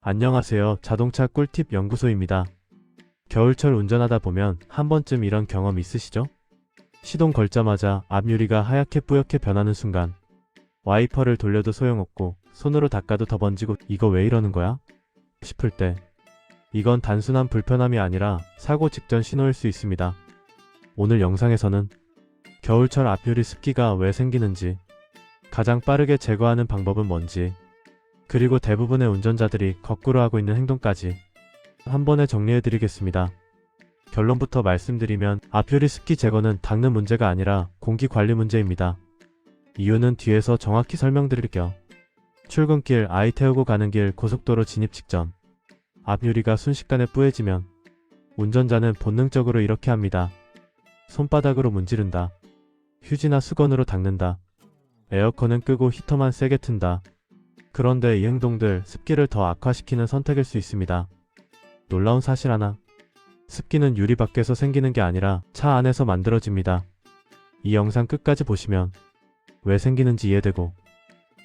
안녕하세요. 자동차 꿀팁 연구소입니다. 겨울철 운전하다 보면 한 번쯤 이런 경험 있으시죠? 시동 걸자마자 앞유리가 하얗게 뿌옇게 변하는 순간 와이퍼를 돌려도 소용없고 손으로 닦아도 더 번지고 이거 왜 이러는 거야? 싶을 때 이건 단순한 불편함이 아니라 사고 직전 신호일 수 있습니다. 오늘 영상에서는 겨울철 앞유리 습기가 왜 생기는지, 가장 빠르게 제거하는 방법은 뭔지, 그리고 대부분의 운전자들이 거꾸로 하고 있는 행동까지 한 번에 정리해드리겠습니다. 결론부터 말씀드리면 앞유리 습기 제거는 닦는 문제가 아니라 공기 관리 문제입니다. 이유는 뒤에서 정확히 설명드릴게요. 출근길, 아이 태우고 가는 길, 고속도로 진입 직전 앞유리가 순식간에 뿌얘지면 운전자는 본능적으로 이렇게 합니다. 손바닥으로 문지른다. 휴지나 수건으로 닦는다. 에어컨은 끄고 히터만 세게 튼다. 그런데 이 행동들 습기를 더 악화시키는 선택일 수 있습니다. 놀라운 사실 하나. 습기는 유리 밖에서 생기는 게 아니라 차 안에서 만들어집니다. 이 영상 끝까지 보시면 왜 생기는지 이해되고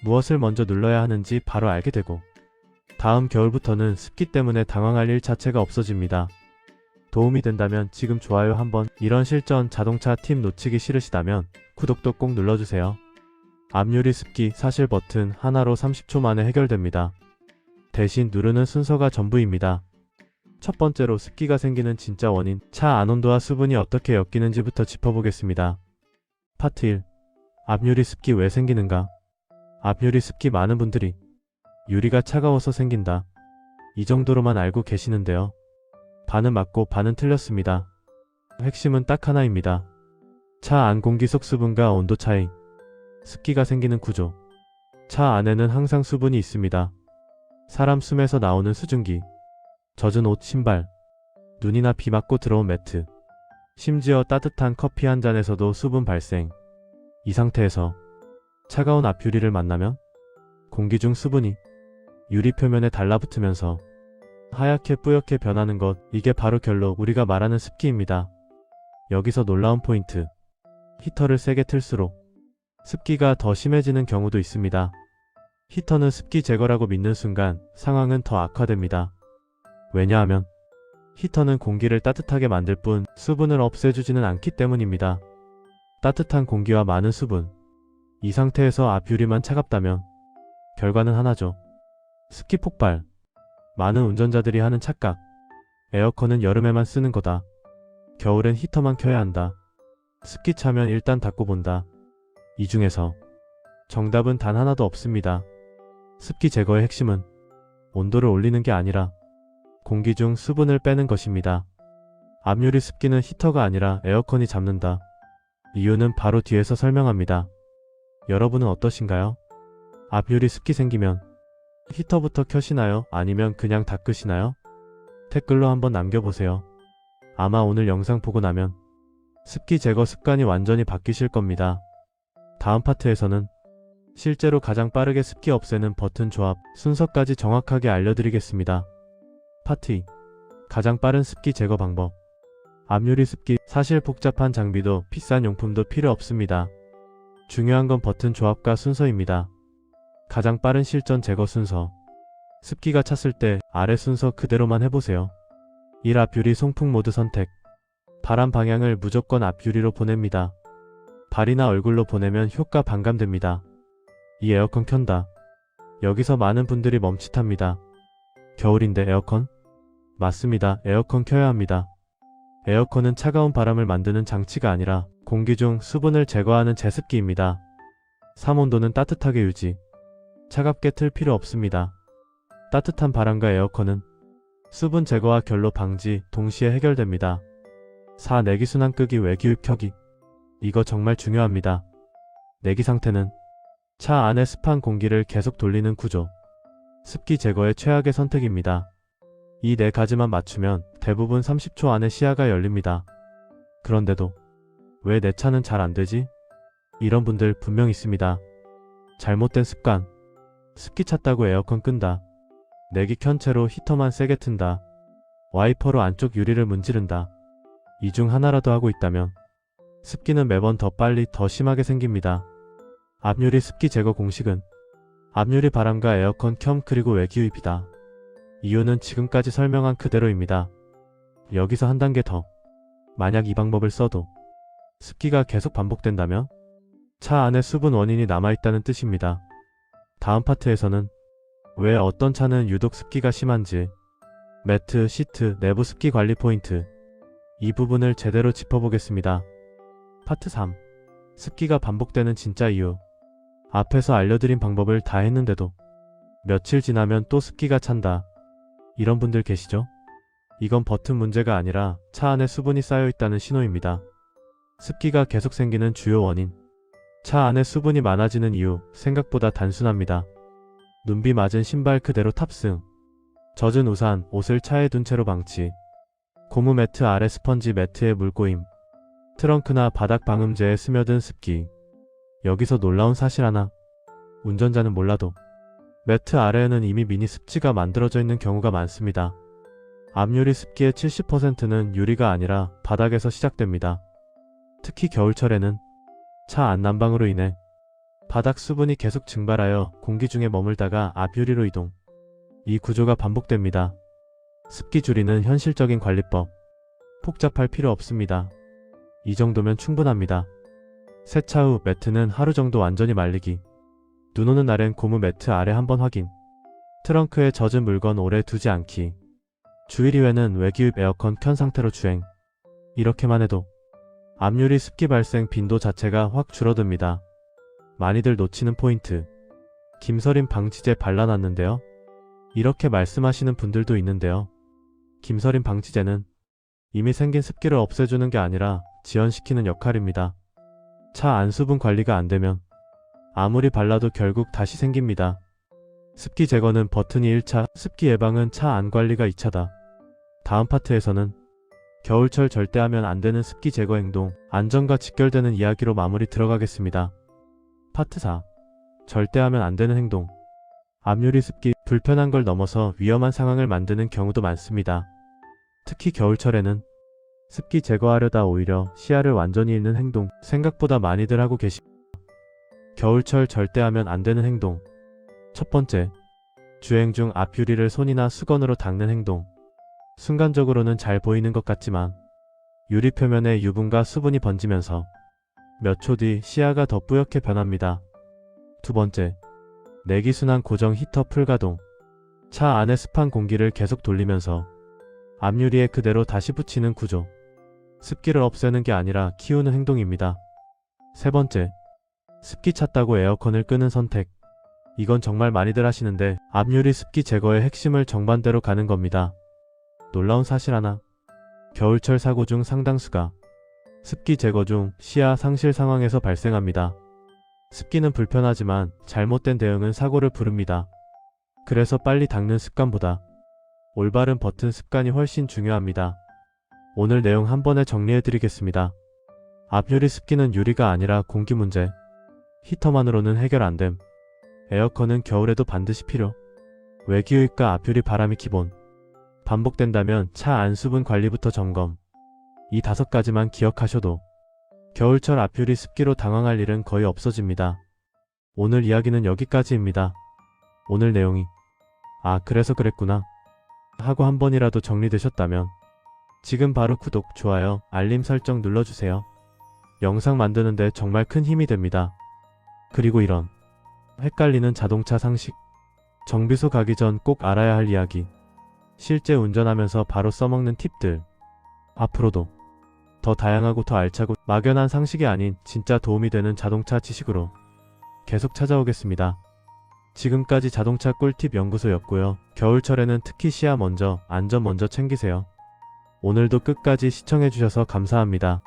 무엇을 먼저 눌러야 하는지 바로 알게 되고 다음 겨울부터는 습기 때문에 당황할 일 자체가 없어집니다. 도움이 된다면 지금 좋아요 한번, 이런 실전 자동차 팁 놓치기 싫으시다면 구독도 꼭 눌러주세요. 앞유리 습기 사실 버튼 하나로 30초 만에 해결됩니다. 대신 누르는 순서가 전부입니다. 첫 번째로 습기가 생기는 진짜 원인, 차 안온도와 수분이 어떻게 엮이는지부터 짚어보겠습니다. 파트 1. 앞유리 습기 왜 생기는가? 앞유리 습기 많은 분들이 유리가 차가워서 생긴다, 이 정도로만 알고 계시는데요. 반은 맞고 반은 틀렸습니다. 핵심은 딱 하나입니다. 차 안 공기 속 수분과 온도 차이, 습기가 생기는 구조. 차 안에는 항상 수분이 있습니다. 사람 숨에서 나오는 수증기, 젖은 옷, 신발, 눈이나 비 맞고 들어온 매트, 심지어 따뜻한 커피 한 잔에서도 수분 발생. 이 상태에서 차가운 앞유리를 만나면 공기 중 수분이 유리 표면에 달라붙으면서 하얗게 뿌옇게 변하는 것, 이게 바로 결로 우리가 말하는 습기입니다. 여기서 놀라운 포인트. 히터를 세게 틀수록 습기가 더 심해지는 경우도 있습니다. 히터는 습기 제거라고 믿는 순간 상황은 더 악화됩니다. 왜냐하면 히터는 공기를 따뜻하게 만들 뿐 수분을 없애주지는 않기 때문입니다. 따뜻한 공기와 많은 수분, 이 상태에서 앞유리만 차갑다면 결과는 하나죠. 습기 폭발. 많은 운전자들이 하는 착각. 에어컨은 여름에만 쓰는 거다. 겨울엔 히터만 켜야 한다. 습기 차면 일단 닫고 본다. 이 중에서 정답은 단 하나도 없습니다. 습기 제거의 핵심은 온도를 올리는 게 아니라 공기 중 수분을 빼는 것입니다. 앞유리 습기는 히터가 아니라 에어컨이 잡는다. 이유는 바로 뒤에서 설명합니다. 여러분은 어떠신가요? 앞유리 습기 생기면 히터부터 켜시나요? 아니면 그냥 닦으시나요? 댓글로 한번 남겨보세요. 아마 오늘 영상 보고 나면 습기 제거 습관이 완전히 바뀌실 겁니다. 다음 파트에서는 실제로 가장 빠르게 습기 없애는 버튼 조합, 순서까지 정확하게 알려드리겠습니다. 파트 2. 가장 빠른 습기 제거 방법. 앞유리 습기, 사실 복잡한 장비도 비싼 용품도 필요 없습니다. 중요한 건 버튼 조합과 순서입니다. 가장 빠른 실전 제거 순서. 습기가 찼을 때 아래 순서 그대로만 해보세요. 1. 앞유리 송풍 모드 선택. 바람 방향을 무조건 앞유리로 보냅니다. 발이나 얼굴로 보내면 효과 반감됩니다. 2. 에어컨 켠다. 여기서 많은 분들이 멈칫합니다. 겨울인데 에어컨? 맞습니다. 에어컨 켜야 합니다. 에어컨은 차가운 바람을 만드는 장치가 아니라 공기 중 수분을 제거하는 제습기입니다. 3. 온도는 따뜻하게 유지. 차갑게 틀 필요 없습니다. 따뜻한 바람과 에어컨은 수분 제거와 결로 방지 동시에 해결됩니다. 4. 내기순환 끄기, 외기입 켜기. 이거 정말 중요합니다. 내기 상태는 차 안에 습한 공기를 계속 돌리는 구조. 습기 제거의 최악의 선택입니다. 이 네 가지만 맞추면 대부분 30초 안에 시야가 열립니다. 그런데도 왜 내 차는 잘 안되지? 이런 분들 분명 있습니다. 잘못된 습관. 습기 찼다고 에어컨 끈다. 내기 켠 채로 히터만 세게 튼다. 와이퍼로 안쪽 유리를 문지른다. 이 중 하나라도 하고 있다면 습기는 매번 더 빨리 더 심하게 생깁니다. 앞유리 습기 제거 공식은 앞유리 바람과 에어컨 켬 그리고 외기입이다. 이유는 지금까지 설명한 그대로입니다. 여기서 한 단계 더. 만약 이 방법을 써도 습기가 계속 반복된다면 차 안에 수분 원인이 남아있다는 뜻입니다. 다음 파트에서는 왜 어떤 차는 유독 습기가 심한지, 매트, 시트, 내부 습기 관리 포인트, 이 부분을 제대로 짚어보겠습니다. 파트 3. 습기가 반복되는 진짜 이유. 앞에서 알려드린 방법을 다 했는데도 며칠 지나면 또 습기가 찬다. 이런 분들 계시죠? 이건 버튼 문제가 아니라 차 안에 수분이 쌓여있다는 신호입니다. 습기가 계속 생기는 주요 원인. 차 안에 수분이 많아지는 이유 생각보다 단순합니다. 눈비 맞은 신발 그대로 탑승, 젖은 우산, 옷을 차에 둔 채로 방치, 고무 매트 아래 스펀지 매트에 물 고임, 트렁크나 바닥 방음제에 스며든 습기. 여기서 놀라운 사실 하나. 운전자는 몰라도 매트 아래에는 이미 미니 습지가 만들어져 있는 경우가 많습니다. 앞유리 습기의 70%는 유리가 아니라 바닥에서 시작됩니다. 특히 겨울철에는 차 안 난방으로 인해 바닥 수분이 계속 증발하여 공기 중에 머물다가 앞유리로 이동. 이 구조가 반복됩니다. 습기 줄이는 현실적인 관리법. 복잡할 필요 없습니다. 이 정도면 충분합니다. 세차 후 매트는 하루 정도 완전히 말리기. 눈 오는 날엔 고무 매트 아래 한번 확인. 트렁크에 젖은 물건 오래 두지 않기. 주일 이외는 외기입 에어컨 켠 상태로 주행. 이렇게만 해도 앞유리 습기 발생 빈도 자체가 확 줄어듭니다. 많이들 놓치는 포인트. 김서림 방치제 발라놨는데요. 이렇게 말씀하시는 분들도 있는데요. 김서림 방치제는 이미 생긴 습기를 없애주는 게 아니라 지연시키는 역할입니다. 차 안 수분 관리가 안 되면 아무리 발라도 결국 다시 생깁니다. 습기 제거는 버튼이 1차, 습기 예방은 차 안 관리가 2차다. 다음 파트에서는 겨울철 절대 하면 안 되는 습기 제거 행동, 안전과 직결되는 이야기로 마무리 들어가겠습니다. 파트 4. 절대 하면 안 되는 행동. 앞유리 습기, 불편한 걸 넘어서 위험한 상황을 만드는 경우도 많습니다. 특히 겨울철에는 습기 제거하려다 오히려 시야를 완전히 잃는 행동, 생각보다 많이들 하고 계십니다. 겨울철 절대 하면 안 되는 행동. 첫 번째, 주행 중 앞유리를 손이나 수건으로 닦는 행동. 순간적으로는 잘 보이는 것 같지만 유리 표면에 유분과 수분이 번지면서 몇 초 뒤 시야가 더 뿌옇게 변합니다. 두 번째, 내기순환 고정 히터 풀가동. 차 안에 습한 공기를 계속 돌리면서 앞유리에 그대로 다시 붙이는 구조. 습기를 없애는 게 아니라 키우는 행동입니다. 세 번째, 습기 찼다고 에어컨을 끄는 선택. 이건 정말 많이들 하시는데 앞유리 습기 제거의 핵심을 정반대로 가는 겁니다. 놀라운 사실 하나. 겨울철 사고 중 상당수가 습기 제거 중 시야 상실 상황에서 발생합니다. 습기는 불편하지만 잘못된 대응은 사고를 부릅니다. 그래서 빨리 닦는 습관보다 올바른 버튼 습관이 훨씬 중요합니다. 오늘 내용 한 번에 정리해드리겠습니다. 앞유리 습기는 유리가 아니라 공기 문제. 히터만으로는 해결 안 됨. 에어컨은 겨울에도 반드시 필요. 외기유입과 앞유리 바람이 기본. 반복된다면 차 안 수분 관리부터 점검. 이 5가지만 기억하셔도 겨울철 앞유리 습기로 당황할 일은 거의 없어집니다. 오늘 이야기는 여기까지입니다. 오늘 내용이 그래서 그랬구나 하고 한 번이라도 정리되셨다면 지금 바로 구독, 좋아요, 알림 설정 눌러주세요. 영상 만드는데 정말 큰 힘이 됩니다. 그리고 이런 헷갈리는 자동차 상식, 정비소 가기 전 꼭 알아야 할 이야기, 실제 운전하면서 바로 써먹는 팁들, 앞으로도 더 다양하고 더 알차고 막연한 상식이 아닌 진짜 도움이 되는 자동차 지식으로 계속 찾아오겠습니다. 지금까지 자동차 꿀팁 연구소였고요. 겨울철에는 특히 시야 먼저, 안전 먼저 챙기세요. 오늘도 끝까지 시청해주셔서 감사합니다.